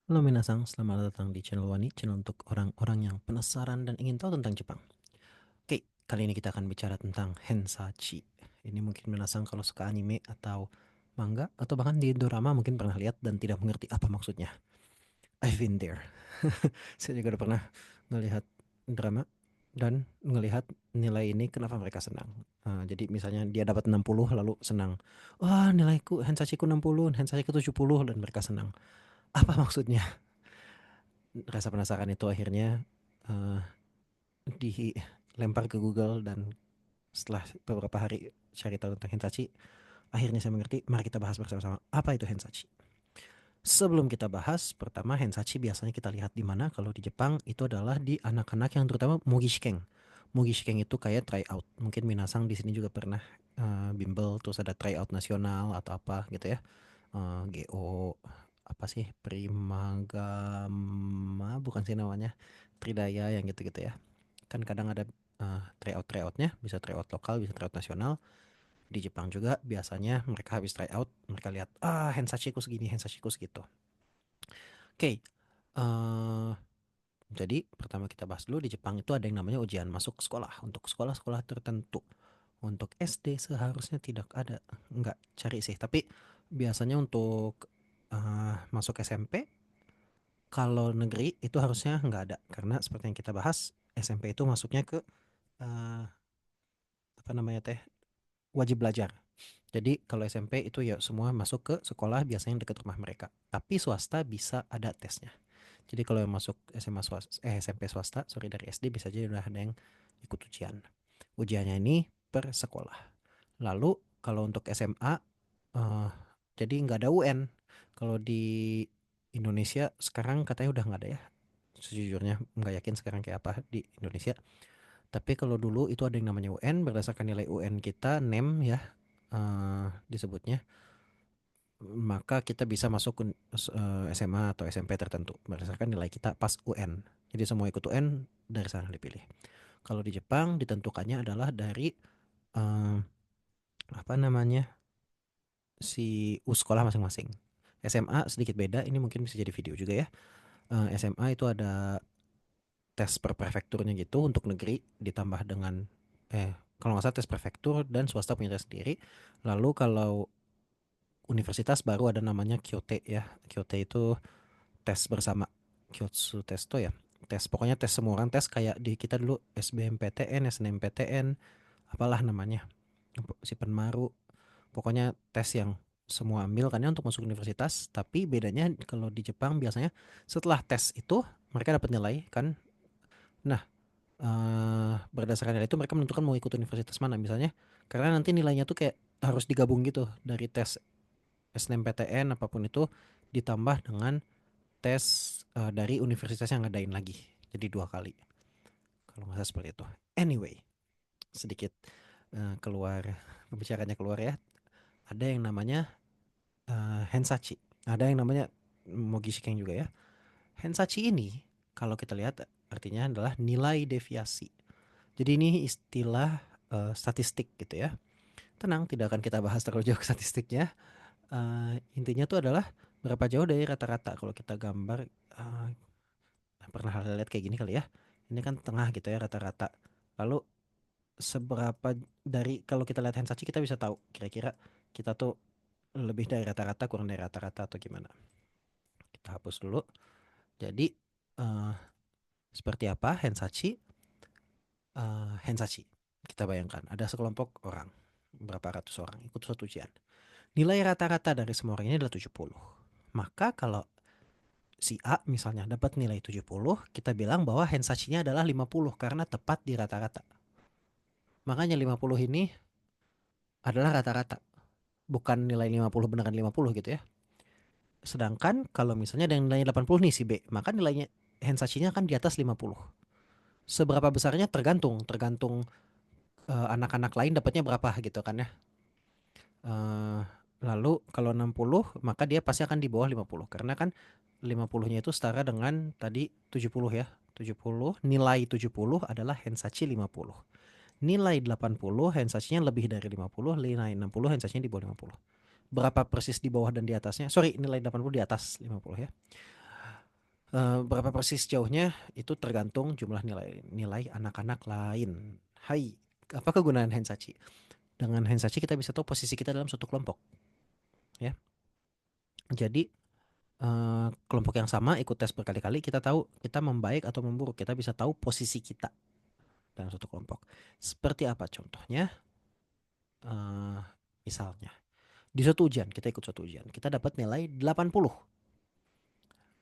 Halo minasang, selamat datang di channel Wani, channel untuk orang-orang yang penasaran dan ingin tahu tentang Jepang. Oke, kali ini kita akan bicara tentang Hensachi. Ini mungkin minasang kalau suka anime atau manga atau bahkan di dorama mungkin pernah lihat dan tidak mengerti apa maksudnya. I've been there. Saya juga udah pernah ngelihat drama dan ngelihat nilai ini kenapa mereka senang. Jadi misalnya dia dapat 60 lalu senang. Wah, nilaiku Hensachiku 60, Hensachiku 70 dan mereka senang. Apa maksudnya? Rasa penasaran itu akhirnya eh, dilempar ke Google dan setelah beberapa hari cari tahu tentang Hensachi, akhirnya saya mengerti. Mari kita bahas bersama-sama apa itu Hensachi. Sebelum kita bahas, pertama Hensachi biasanya kita lihat di mana? Kalau di Jepang itu adalah di anak-anak yang terutama Mugishikeng. Mugishikeng itu kayak tryout. Mungkin Minasang di sini juga pernah bimbel terus ada tryout nasional atau apa gitu ya. GO apa sih Primagama bukan sih namanya Tridaya yang gitu-gitu ya kan kadang ada tryoutnya bisa tryout lokal bisa tryout nasional di Jepang juga biasanya mereka habis tryout mereka lihat Hensachiku segini Hensachiku segitu oke jadi pertama kita bahas dulu di Jepang itu ada yang namanya ujian masuk sekolah untuk sekolah-sekolah tertentu untuk SD seharusnya tidak ada nggak cari sih tapi biasanya untuk masuk SMP kalau negeri itu harusnya nggak ada karena seperti yang kita bahas SMP itu masuknya ke eh, apa namanya teh wajib belajar. Jadi kalau SMP itu ya semua masuk ke sekolah biasanya dekat rumah mereka. Tapi swasta bisa ada tesnya. Jadi kalau yang masuk SMA swasta, SMP swasta, sorry dari SD bisa aja udah ada yang ikut ujian. Ujiannya ini per sekolah. Lalu kalau untuk SMA, jadi nggak ada UN. Kalau di Indonesia sekarang katanya udah nggak ada ya. Sejujurnya nggak yakin sekarang kayak apa di Indonesia. Tapi kalau dulu itu ada yang namanya UN berdasarkan nilai UN kita NEM ya disebutnya. Maka kita bisa masuk ke SMA atau SMP tertentu berdasarkan nilai kita pas UN. Jadi semua ikut UN dari sana dipilih. Kalau di Jepang ditentukannya adalah dari eh, apa namanya si sekolah masing-masing. SMA sedikit beda, ini mungkin bisa jadi video juga ya. SMA itu ada tes per prefekturnya gitu untuk negeri ditambah dengan kalau nggak salah tes prefektur dan swasta punya tes sendiri. Lalu kalau universitas baru ada namanya Kyote ya. Kyote itu tes bersama Kyotsu Testo ya. Tes pokoknya tes semua orang tes kayak di kita dulu SBMPTN, SNMPTN, apalah namanya. Si Penmaru. Pokoknya tes yang semua ambil kan ya untuk masuk universitas, tapi bedanya kalau di Jepang biasanya setelah tes itu mereka dapat nilai kan. Nah, berdasarkan nilai itu mereka menentukan mau ikut universitas mana misalnya karena nanti nilainya tuh kayak harus digabung gitu dari tes SNMPTN apapun itu ditambah dengan tes dari universitas yang ngadain lagi jadi dua kali kalau nggak salah seperti itu anyway sedikit keluar pembicaraannya keluar ya ada yang namanya Hensachi ada yang namanya Mogi Shiken juga ya Hensachi ini kalau kita lihat artinya adalah nilai deviasi. Jadi ini istilah statistik gitu ya. Tenang, tidak akan kita bahas terlalu jauh ke statistiknya. Intinya tuh adalah berapa jauh dari rata-rata. Kalau kita gambar, pernah lihat kayak gini kali ya. Ini kan tengah gitu ya rata-rata. Lalu seberapa dari kalau kita lihat Hensachi kita bisa tahu kira-kira kita tuh lebih dari rata-rata, kurang dari rata-rata atau gimana. Kita hapus dulu. Jadi eh, seperti apa Hensachi? Hensachi. Kita bayangkan ada sekelompok orang, berapa ratus orang ikut suatu ujian. Nilai rata-rata dari semua orang ini adalah 70. Maka kalau si A misalnya dapat nilai 70, kita bilang bahwa Hensachinya adalah 50 karena tepat di rata-rata. Makanya 50 ini adalah rata-rata, bukan nilai 50 beneran 50 gitu ya. Sedangkan kalau misalnya ada yang nilainya 80 nih si B, maka nilainya Hensachinya akan di atas 50. Seberapa besarnya tergantung anak-anak lain dapatnya berapa gitu kan ya. Eh, Lalu kalau 60 maka dia pasti akan di bawah 50 karena kan 50-nya itu setara dengan tadi 70 ya. 70 nilai 70 adalah Hensachi 50. Nilai 80 Hensachinya lebih dari 50, nilai 60 Hensachinya di bawah 50. Berapa persis di bawah dan di atasnya? Sorry, nilai 80 di atas 50 ya. Berapa persis jauhnya itu tergantung jumlah nilai anak-anak lain. Hai, apa kegunaan Hensachi? Dengan Hensachi kita bisa tahu posisi kita dalam suatu kelompok, ya. Jadi kelompok yang sama ikut tes berkali-kali, kita tahu kita membaik atau memburuk. Kita bisa tahu posisi kita dalam suatu kelompok. Seperti apa contohnya? Eh, Misalnya di suatu ujian, kita ikut suatu ujian, kita dapat nilai 80.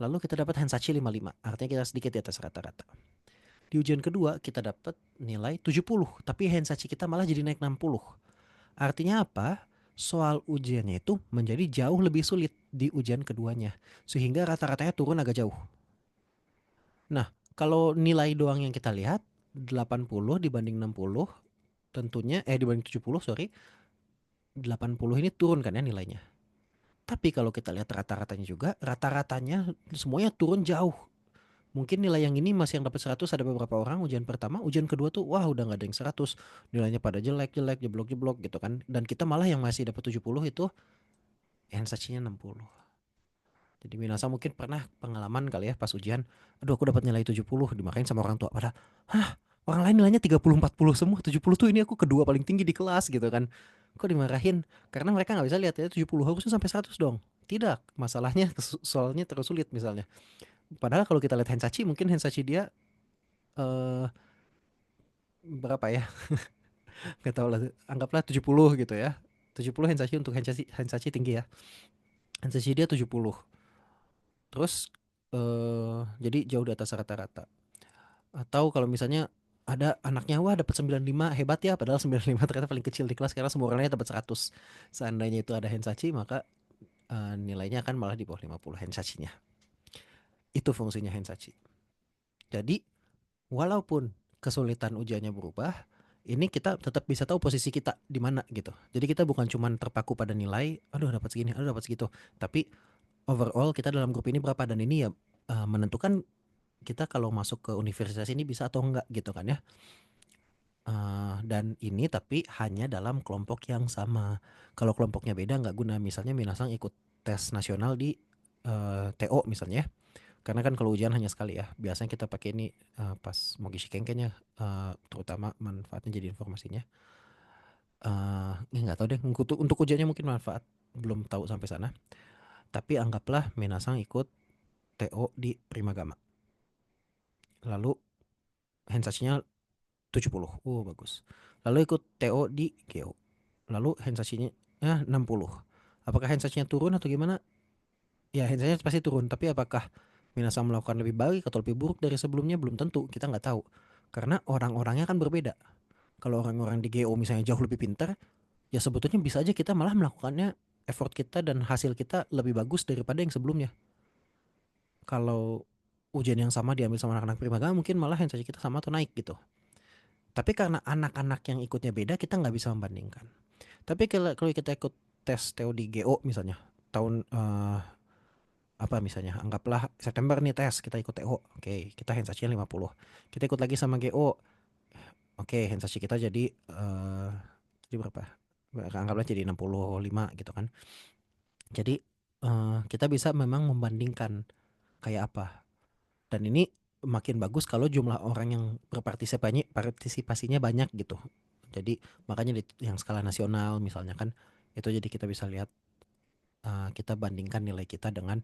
Lalu kita dapat Hansachi 55, artinya kita sedikit di atas rata-rata. Di ujian kedua kita dapat nilai 70, tapi Hansachi kita malah jadi naik 60. Artinya apa? Soal ujiannya itu menjadi jauh lebih sulit di ujian keduanya, sehingga rata-ratanya turun agak jauh. Nah, kalau nilai doang yang kita lihat 80 dibanding 60, tentunya dibanding 70, sorry, 80 ini turun kan ya nilainya. Tapi kalau kita lihat rata-ratanya juga, rata-ratanya semuanya turun jauh. Mungkin nilai yang ini masih yang dapat 100 ada beberapa orang ujian pertama, ujian kedua tuh wah udah nggak ada yang 100. Nilainya pada jelek-jelek, jeblok-jeblok gitu kan. Dan kita malah yang masih dapat 70 itu Hansachinya 60. Jadi Minasa mungkin pernah pengalaman kali ya pas ujian, aduh aku dapat nilai 70 dimarahin sama orang tua. Padahal, hah, orang lain nilainya 30 40 semua, 70 tuh ini aku kedua paling tinggi di kelas gitu kan. Kok dimarahin? Karena mereka nggak bisa lihat ya 70 harusnya sampai 100 dong. Tidak, masalahnya soalnya terus sulit misalnya. Padahal kalau kita lihat Hensachi, mungkin Hensachi dia eh berapa ya? Gak tahu lah, anggaplah 70 gitu ya. 70 Hensachi untuk Hensachi tinggi ya. Hensachi dia 70. Terus jadi jauh di atas rata-rata. Atau kalau misalnya ada anaknya wah dapat 95 hebat ya, padahal 95 ternyata paling kecil di kelas karena semua orangnya dapat 100. Seandainya itu ada Hensachi maka nilainya akan malah di bawah 50 Hensachinya. Itu fungsinya Hensachi. Jadi walaupun kesulitan ujiannya berubah, ini kita tetap bisa tahu posisi kita di mana gitu. Jadi kita bukan cuma terpaku pada nilai, aduh dapat segini, aduh dapat segitu, tapi overall kita dalam grup ini berapa dan ini ya menentukan kita kalau masuk ke universitas ini bisa atau enggak gitu kan ya. Dan ini tapi hanya dalam kelompok yang sama. Kalau kelompoknya beda nggak guna. Misalnya Minasang ikut tes nasional di TO misalnya. Karena kan kalau ujian hanya sekali ya. Biasanya kita pakai ini pas mau ngisi kengkenya, terutama manfaatnya jadi informasinya. Nggak tahu deh. Untuk ujiannya mungkin manfaat belum tahu sampai sana. Tapi anggaplah Minasang ikut TO di Primagama. Lalu Hensasinya 70. Oh bagus. Lalu ikut TO di Geo. Lalu Hensasinya 60. Apakah Hensasinya turun atau gimana? Ya Hensasinya pasti turun. Tapi apakah Minasang melakukan lebih baik atau lebih buruk dari sebelumnya belum tentu. Kita nggak tahu. Karena orang-orangnya kan berbeda. Kalau orang-orang di GO misalnya jauh lebih pintar, ya sebetulnya bisa aja kita malah melakukannya effort kita dan hasil kita lebih bagus daripada yang sebelumnya. Kalau ujian yang sama diambil sama anak-anak Primagama mungkin malah Hensasi kita sama atau naik gitu. Tapi karena anak-anak yang ikutnya beda kita nggak bisa membandingkan. Tapi kalau kita ikut tes TO di GO misalnya tahun apa misalnya anggaplah September nih tes kita ikut TO. Oke, kita Hensasinya 50. Kita ikut lagi sama GO. Oke, Hensasi kita jadi berapa? Anggaplah jadi 65 gitu kan. Jadi kita bisa memang membandingkan kayak apa. Dan ini makin bagus kalau jumlah orang yang partisipasinya banyak gitu. Jadi makanya di yang skala nasional misalnya kan itu jadi kita bisa lihat kita bandingkan nilai kita dengan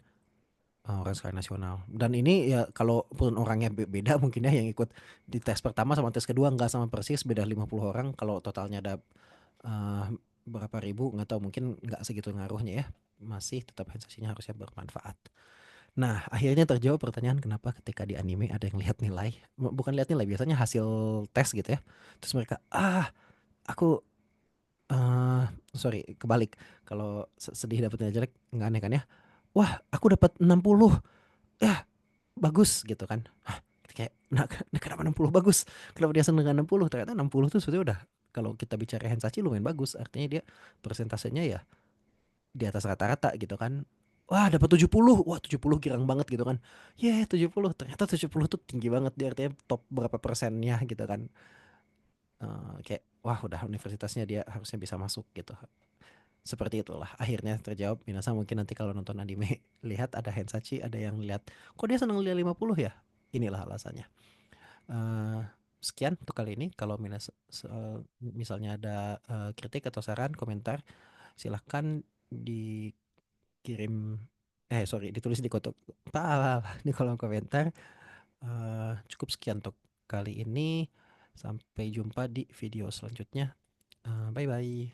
orang skala nasional. Dan ini ya kalaupun orangnya beda mungkin ya yang ikut di tes pertama sama tes kedua nggak sama persis beda 50 orang kalau totalnya ada eh, berapa ribu nggak tahu mungkin nggak segitu ngaruhnya ya. Masih tetap sensasinya harusnya bermanfaat. Nah, akhirnya terjawab pertanyaan kenapa ketika di anime ada yang lihat nilai, bukan lihat nilai, biasanya hasil tes gitu ya. Terus mereka, aku eh sorry, kebalik. Kalau sedih dapat nilai jelek nggak aneh kan ya. Wah, aku dapat 60. Ya, bagus gitu kan. Hah, kayak nah, kenapa 60 bagus? Kenapa dia seneng dengan 60? Ternyata 60 tuh sebetulnya udah kalau kita bicara Hensachi lumayan bagus. Artinya dia persentasenya ya di atas rata-rata gitu kan. Wah dapat 70, wah 70 girang banget gitu kan. 70, ternyata 70 tuh tinggi banget dia artinya top berapa persennya gitu kan. Kayak wah udah universitasnya dia harusnya bisa masuk gitu. Seperti itulah akhirnya terjawab. Minasa mungkin nanti kalau nonton anime lihat ada Hensachi, ada yang lihat kok dia senang lihat 50 ya. Inilah alasannya. Eh, Sekian untuk kali ini. Kalau misalnya ada kritik atau saran, komentar, silahkan dikirim, sorry, ditulis di kotak di kolom komentar. Cukup sekian untuk kali ini. Sampai jumpa di video selanjutnya. Bye bye.